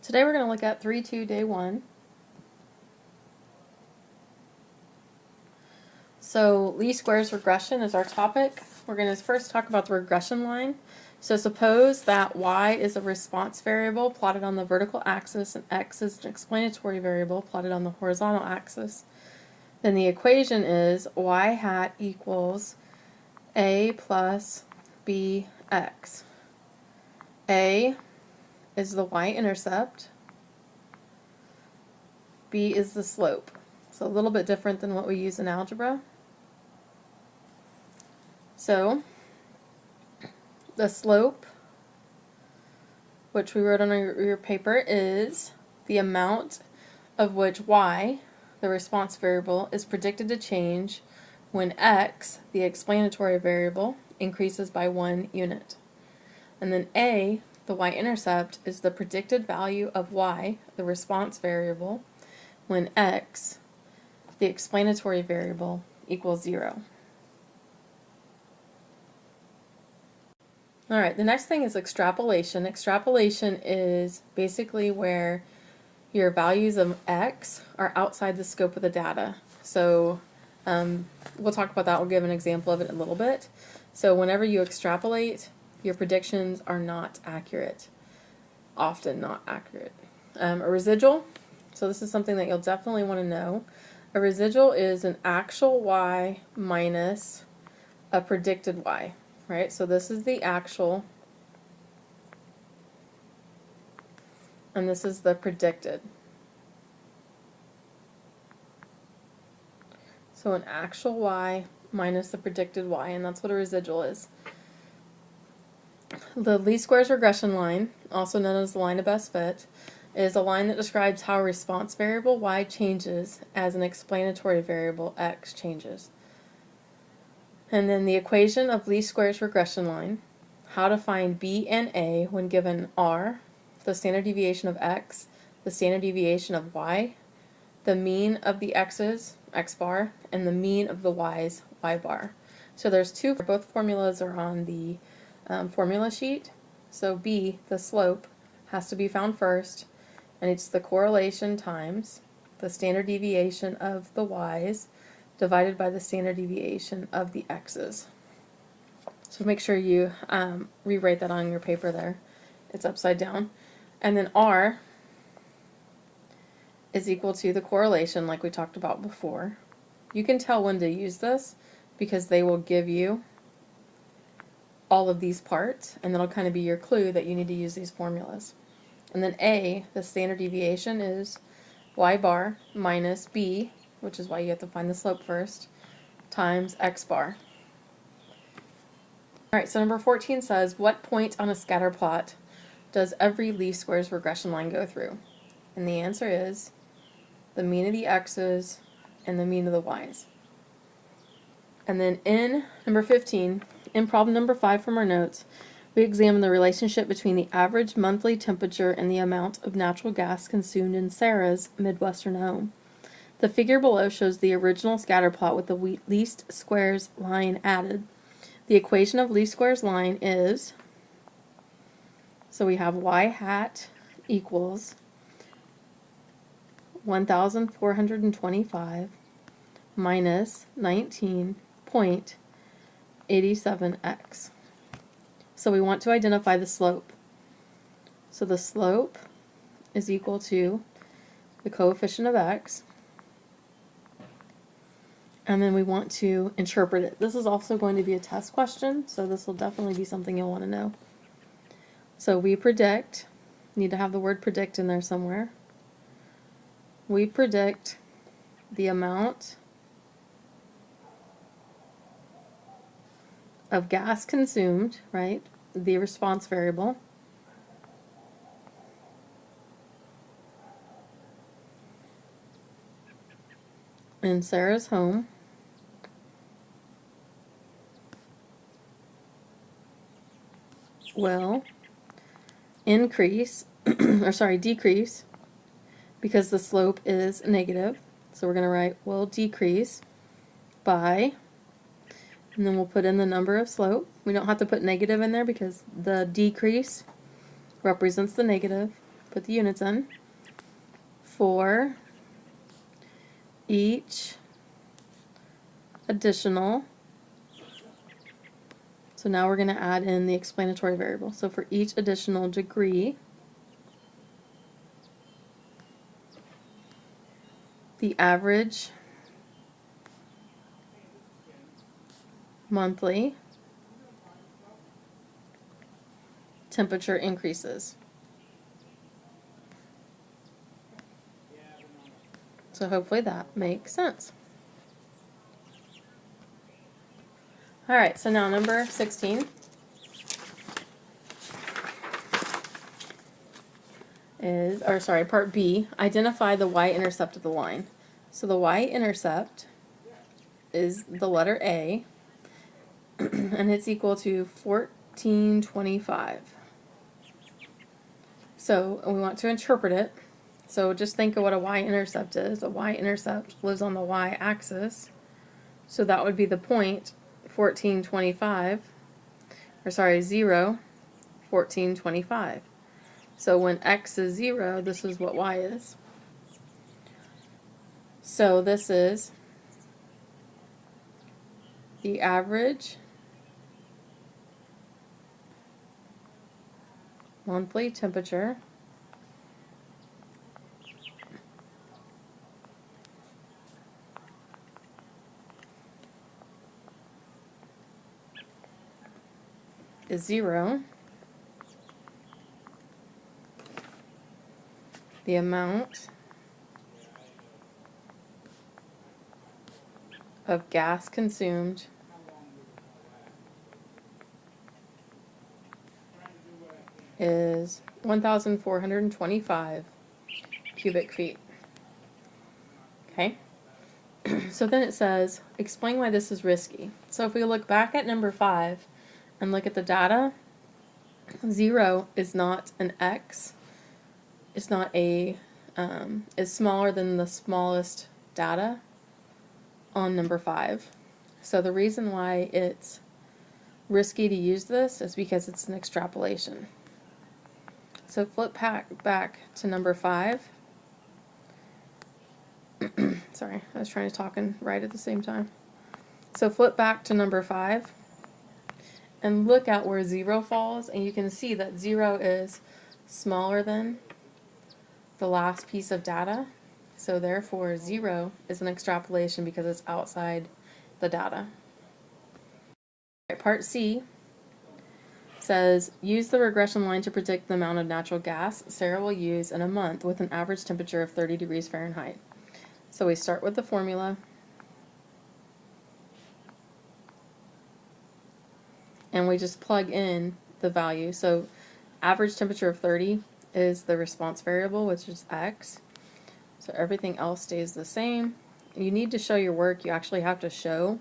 Today we're going to look at 3-2 day 1. So least squares regression is our topic. We're going to first talk about the regression line. So suppose that y is a response variable plotted on the vertical axis and x is an explanatory variable plotted on the horizontal axis. Then the equation is y hat equals a plus bx. A is the y-intercept. B is the slope. So a little bit different than what we use in algebra. So the slope, which we wrote on your paper, is the amount of which y, the response variable, is predicted to change when x, the explanatory variable, increases by 1 unit. And then a, the y-intercept, is the predicted value of y, the response variable, when x, the explanatory variable, equals 0. Alright, the next thing is extrapolation. Extrapolation is basically where your values of x are outside the scope of the data. So we'll talk about that. We'll give an example of it in a little bit. So whenever you extrapolate, your predictions are not accurate. Often not accurate. A residual. So this is something that you'll definitely want to know. A residual is an actual y minus a predicted y. Right? So this is the actual, and this is the predicted. So an actual y minus the predicted y, and that's what a residual is. The least squares regression line, also known as the line of best fit, is a line that describes how a response variable y changes as an explanatory variable x changes. And then the equation of least squares regression line, how to find b and a when given r, the standard deviation of x, the standard deviation of y, the mean of the x's, x bar, and the mean of the y's, y bar. So there's two, both formulas are on the formula sheet. So b, the slope, has to be found first, and it's the correlation times the standard deviation of the y's divided by the standard deviation of the x's. So make sure you rewrite that on your paper there. It's upside down. And then r is equal to the correlation like we talked about before. You can tell when to use this because they will give you all of these parts, and that'll kind of be your clue that you need to use these formulas. And then a, the standard deviation, is y bar minus b, which is why you have to find the slope first, times x bar. Alright, so number 14 says, what point on a scatter plot does every least squares regression line go through? And the answer is the mean of the x's and the mean of the y's. And then in number 15, in problem number 5 from our notes, we examine the relationship between the average monthly temperature and the amount of natural gas consumed in Sarah's Midwestern home. The figure below shows the original scatter plot with the least squares line added. The equation of least squares line is, so we have y hat equals 1,425 minus 19.87x. So we want to identify the slope. So the slope is equal to the coefficient of x. And then we want to interpret it. This is also going to be a test question, so this will definitely be something you'll want to know. So we predict, need to have the word predict in there somewhere. We predict the amount of gas consumed, right? The response variable. In Sarah's home will increase, decrease, because the slope is negative. So we're going to write will decrease by, and then we'll put in the number of slope. We don't have to put negative in there because the decrease represents the negative. put the units in, for each additional, so now we're going to add in the explanatory variable. So for each additional degree, the average monthly temperature increases. So hopefully that makes sense. All right, so now number 16 is, or sorry, part B, identify the y-intercept of the line. So the y-intercept is the letter A, and it's equal to 1425. So we want to interpret it. So just think of what a y-intercept is. A y-intercept lives on the y-axis. So that would be the point 1425, or sorry, 0, 1425. So when x is 0, this is what y is. So this is the average monthly temperature is 0. The amount of gas consumed is 1,425 cubic feet. Okay? So then it says, explain why this is risky. So if we look back at number 5 and look at the data, 0 is not an x. It's not a, is smaller than the smallest data on number 5. So the reason why it's risky to use this is because it's an extrapolation. So flip back to number 5. Sorry, I was trying to talk and write at the same time. So flip back to number 5 and look at where 0 falls, and you can see that 0 is smaller than the last piece of data. So therefore 0 is an extrapolation because it's outside the data. Part C says, use the regression line to predict the amount of natural gas Sarah will use in a month with an average temperature of 30 degrees Fahrenheit. So we start with the formula, and we just plug in the value. So average temperature of 30 is the response variable, which is x. So everything else stays the same. You need to show your work. You actually have to show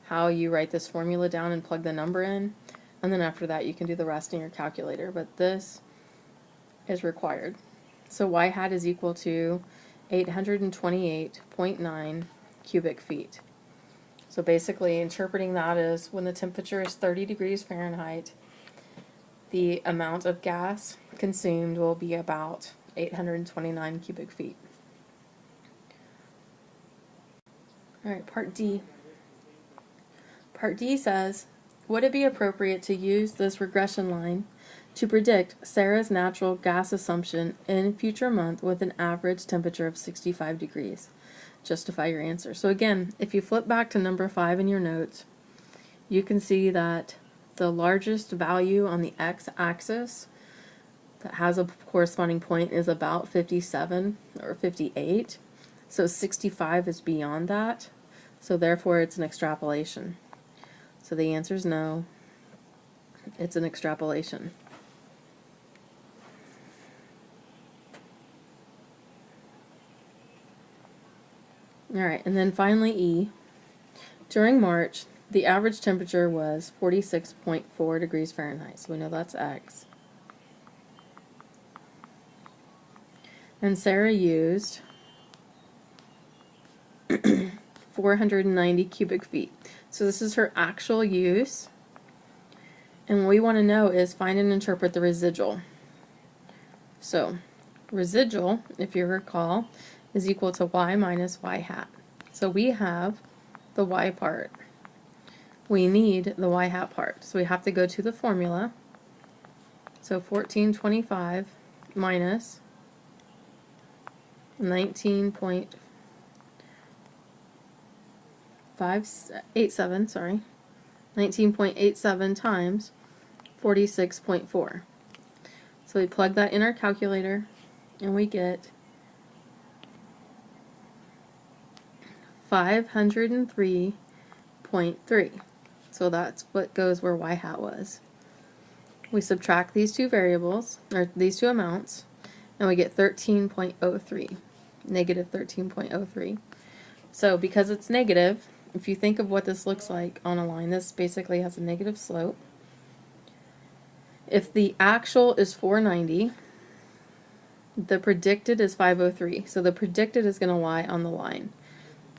how you write this formula down and plug the number in. And then after that, you can do the rest in your calculator. But this is required. So y hat is equal to 828.9 cubic feet. So basically, interpreting that is when the temperature is 30 degrees Fahrenheit, the amount of gas consumed will be about 829 cubic feet. All right, part D. Part D says, would it be appropriate to use this regression line to predict Sarah's natural gas assumption in future month with an average temperature of 65 degrees? Justify your answer. So again, if you flip back to number 5 in your notes, you can see that the largest value on the x-axis that has a corresponding point is about 57 or 58. So 65 is beyond that. So therefore it's an extrapolation. So the answer is no. It's an extrapolation. All right, and then finally E. During March, the average temperature was 46.4 degrees Fahrenheit. So we know that's X. And Sarah used 490 cubic feet. So this is her actual use. And what we want to know is find and interpret the residual. So residual, if you recall, is equal to y minus y hat. So we have the y part. We need the y hat part. So we have to go to the formula. So 1425 minus 19.587, sorry, 19.87 times 46.4. So we plug that in our calculator and we get 503.3. So that's what goes where y hat was. We subtract these two variables, or these two amounts, and we get 13.03, negative 13.03. So because it's negative, if you think of what this looks like on a line, this basically has a negative slope. If the actual is 490, the predicted is 503. So the predicted is going to lie on the line.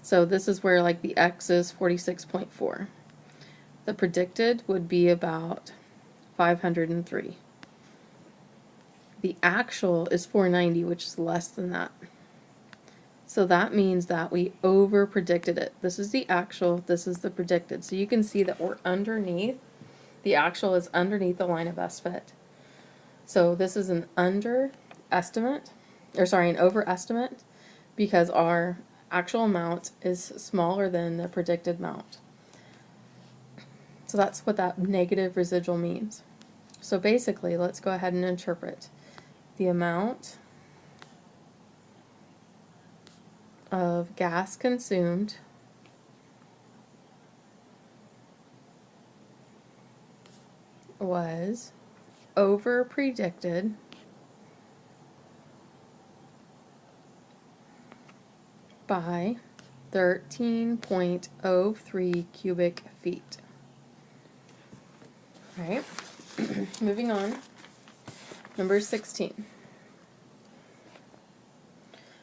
So this is where like the x is 46.4. The predicted would be about 503. The actual is 490, which is less than that. So that means that we over predicted it. This is the actual, this is the predicted. So you can see that we're underneath, the actual is underneath the line of best fit. So this is an underestimate, or sorry, an overestimate, because our actual amount is smaller than the predicted amount. So that's what that negative residual means. So basically, let's go ahead and interpret the amount of gas consumed was over predicted by 13.03 cubic feet. All right, moving on. Number 16.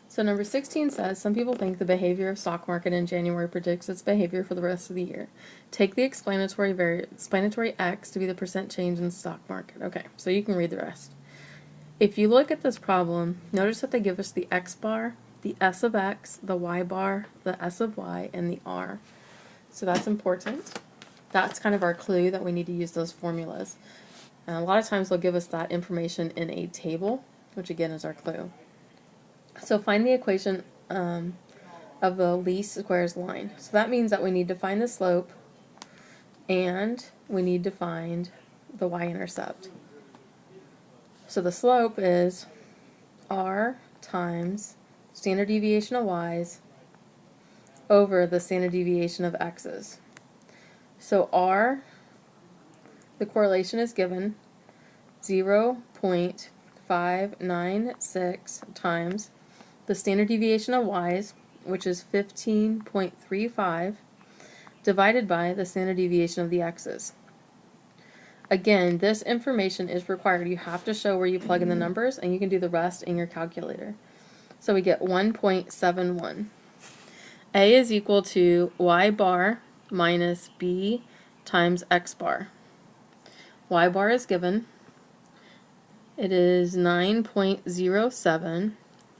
So number 16 says, some people think the behavior of stock market in January predicts its behavior for the rest of the year. Take the explanatory x to be the percent change in the stock market. Okay, so you can read the rest. If you look at this problem, notice that they give us the x bar, the s of x, the y bar, the s of y, and the r. So that's important. That's kind of our clue that we need to use those formulas. And a lot of times they'll give us that information in a table, which again is our clue. So find the equation of the least squares line. So that means that we need to find the slope and we need to find the y-intercept. So the slope is r times standard deviation of y's over the standard deviation of x's. So r, the correlation is given 0.596 times the standard deviation of y's, which is 15.35, divided by the standard deviation of the x's. Again, this information is required. You have to show where you plug in the numbers, and you can do the rest in your calculator. So we get 1.71. A is equal to y bar minus b times x bar. Y bar is given. It is 9.07.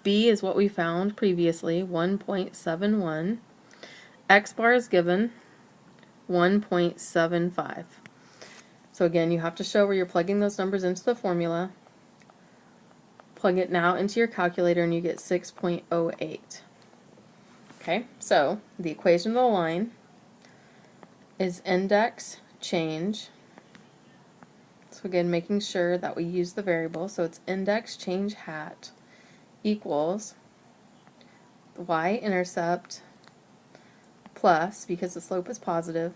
B is what we found previously, 1.71. X bar is given, 1.75. So again, you have to show where you're plugging those numbers into the formula. Plug it now into your calculator and you get 6.08. Okay, so the equation of the line is index change. So again, making sure that we use the variable. So it's index change hat equals the y-intercept plus, because the slope is positive,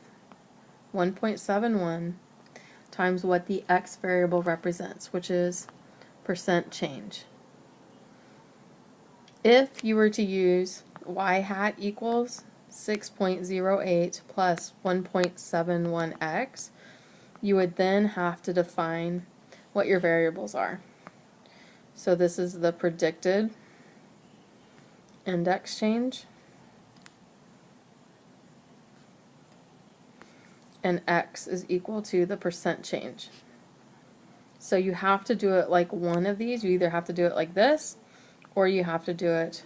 1.71 times what the x variable represents, which is percent change. If you were to use y hat equals 6.08 plus 1.71x, you would then have to define what your variables are. So this is the predicted index change, and x is equal to the percent change. So you have to do it like one of these. You either have to do it like this, or you have to do it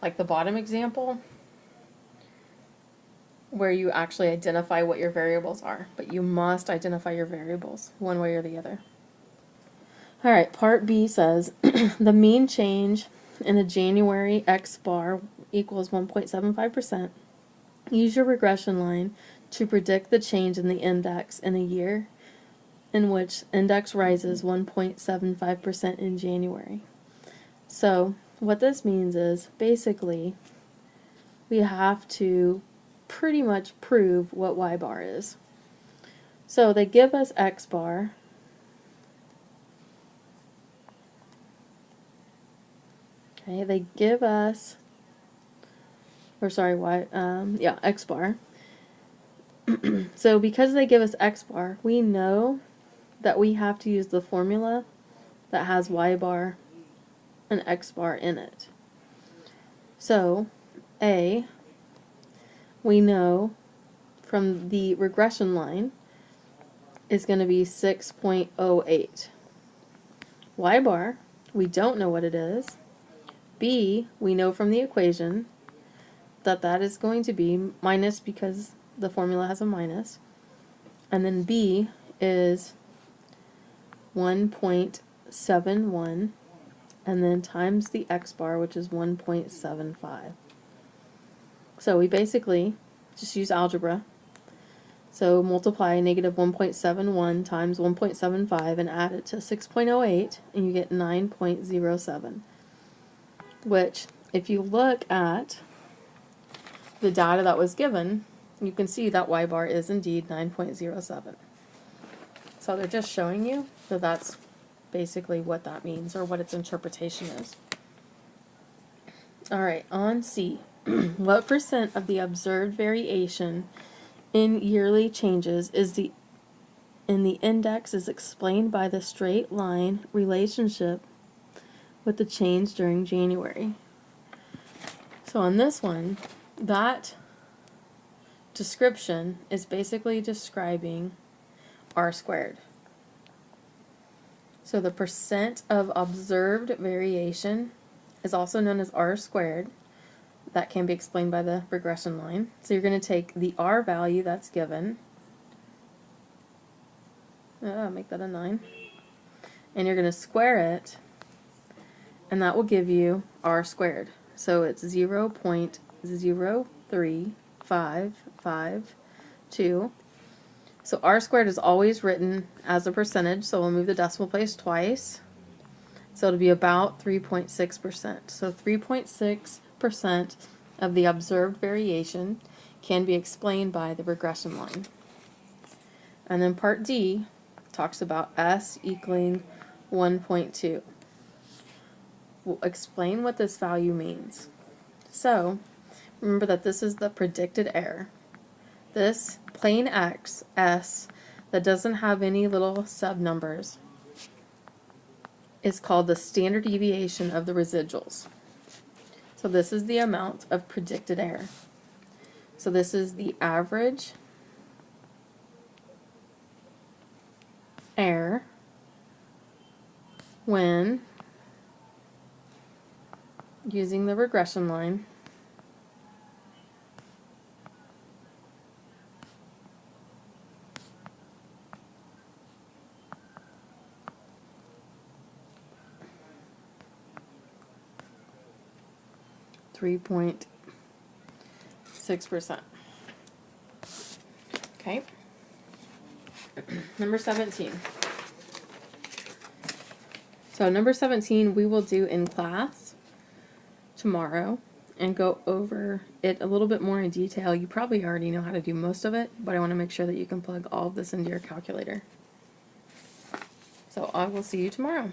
like the bottom example, where you actually identify what your variables are. But you must identify your variables one way or the other. All right, part B says the mean change in the January X bar equals 1.75%. Use your regression line to predict the change in the index in a year in which index rises 1.75% in January. So what this means is basically we have to pretty much prove what Y bar is. So they give us X bar. Okay, they give us, X bar. So because they give us X bar, we know that we have to use the formula that has Y bar and X bar in it. So, A, we know from the regression line is going to be 6.08. Y bar, we don't know what it is. B, we know from the equation that that is going to be minus because the formula has a minus. And then B is 1.71, and then times the X bar, which is 1.75. So we basically just use algebra. So multiply negative 1.71 times 1.75 and add it to 6.08, and you get 9.07. Which, if you look at the data that was given, you can see that Y bar is indeed 9.07. So they're just showing you that that's basically what that means, or what its interpretation is. Alright, on C. What percent of the observed variation in yearly changes in the index is explained by the straight line relationship with the change during January? So on this one, that description is basically describing R squared. So the percent of observed variation is also known as R squared. That can be explained by the regression line. So you're going to take the R value that's given, make that a 9, and you're going to square it, and that will give you R squared. So it's 0.03552. So R squared is always written as a percentage, so we'll move the decimal place twice. So it'll be about 3.6%. So 3.6% of the observed variation can be explained by the regression line. And then part D talks about S equaling 1.2. We'll explain what this value means. So remember that this is the predicted error. This plain X, S, that doesn't have any little sub numbers, is called the standard deviation of the residuals. So this is the amount of predicted error. So this is the average error when using the regression line .6%. Okay. Number 17. So number 17 we will do in class tomorrow and go over it a little bit more in detail. You probably already know how to do most of it, but I want to make sure that you can plug all of this into your calculator. So I will see you tomorrow.